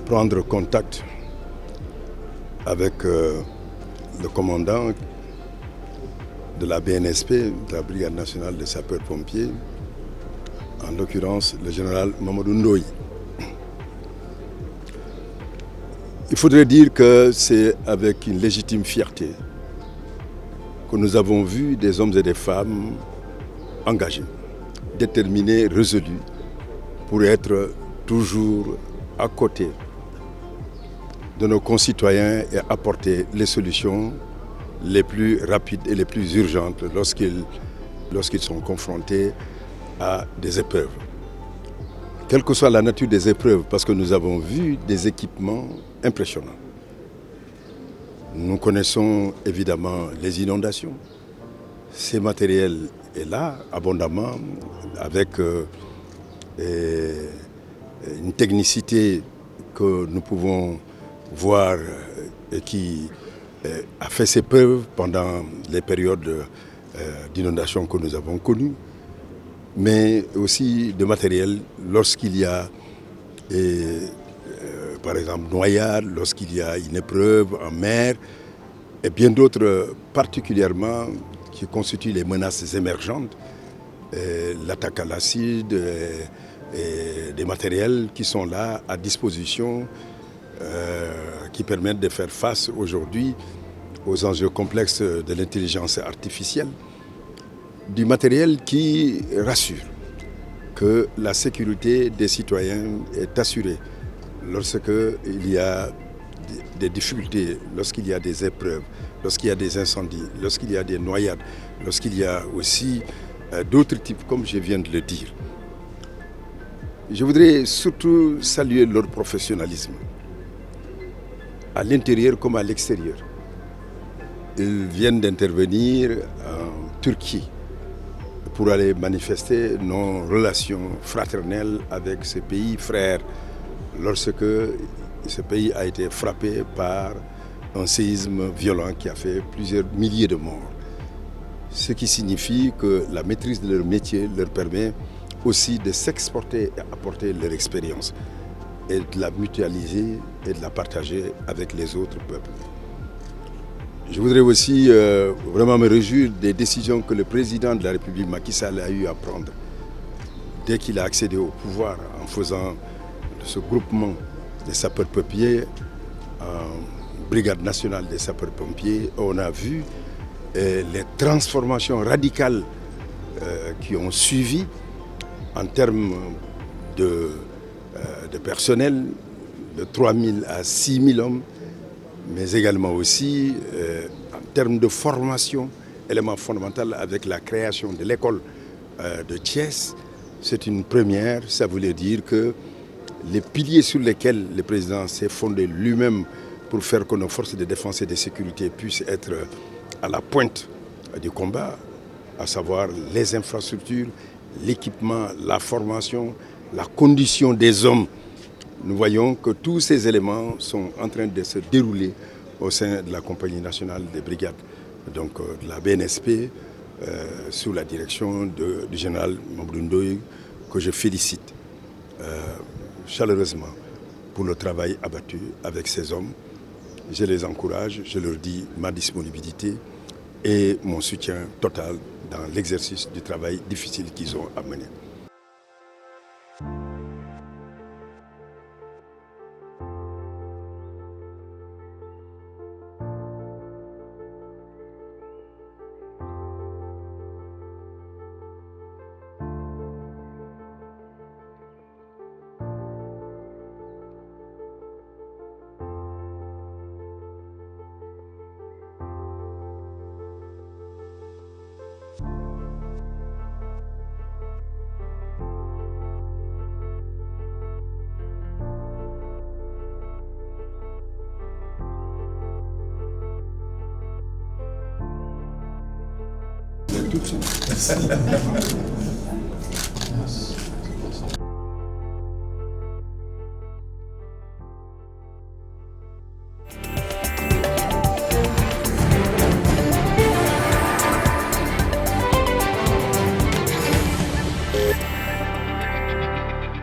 prendre contact avec le commandant de la BNSP, de la Brigade nationale des sapeurs-pompiers, en l'occurrence le général Mamadou Ndoye. Il faudrait dire que c'est avec une légitime fierté que nous avons vu des hommes et des femmes engagés, déterminés, résolus, pour être toujours à côté de nos concitoyens et apporter les solutions les plus rapides et les plus urgentes lorsqu'ils sont confrontés à des épreuves. Quelle que soit la nature des épreuves, parce que nous avons vu des équipements impressionnants. Nous connaissons évidemment les inondations. Ces matériels est là abondamment avec une technicité que nous pouvons voir et qui a fait ses preuves pendant les périodes d'inondation que nous avons connues, mais aussi de matériel lorsqu'il y a, par exemple, noyade, lorsqu'il y a une épreuve en mer, et bien d'autres particulièrement qui constituent les menaces émergentes, l'attaque à l'acide, et des matériels qui sont là à disposition, qui permettent de faire face aujourd'hui aux enjeux complexes de l'intelligence artificielle, du matériel qui rassure que la sécurité des citoyens est assurée lorsqu'il y a des difficultés, lorsqu'il y a des épreuves, lorsqu'il y a des incendies, lorsqu'il y a des noyades, lorsqu'il y a aussi d'autres types, comme je viens de le dire. Je voudrais surtout saluer leur professionnalisme, à l'intérieur comme à l'extérieur. Ils viennent d'intervenir en Turquie pour aller manifester nos relations fraternelles avec ce pays frère lorsque ce pays a été frappé par un séisme violent qui a fait plusieurs milliers de morts. Ce qui signifie que la maîtrise de leur métier leur permet aussi de s'exporter et apporter leur expérience et de la mutualiser et de la partager avec les autres peuples. Je voudrais aussi vraiment me réjouir des décisions que le président de la République, Macky Sall, a eu à prendre dès qu'il a accédé au pouvoir en faisant de ce groupement des sapeurs-pompiers en Brigade nationale des sapeurs-pompiers. On a vu les transformations radicales qui ont suivi en termes de personnel, de 3 000 à 6 000 hommes, mais également aussi en termes de formation, élément fondamental avec la création de l'école de Thiès. C'est une première, ça voulait dire que les piliers sur lesquels le président s'est fondé lui-même pour faire que nos forces de défense et de sécurité puissent être à la pointe du combat, à savoir les infrastructures, l'équipement, la formation, la condition des hommes. Nous voyons que tous ces éléments sont en train de se dérouler au sein de la Compagnie nationale des brigades, donc de la BNSP, sous la direction du général Mamadou Ndoye, que je félicite chaleureusement pour le travail abattu avec ces hommes. Je les encourage, je leur dis ma disponibilité et mon soutien total dans l'exercice du travail difficile qu'ils ont à mener. Tout de suite.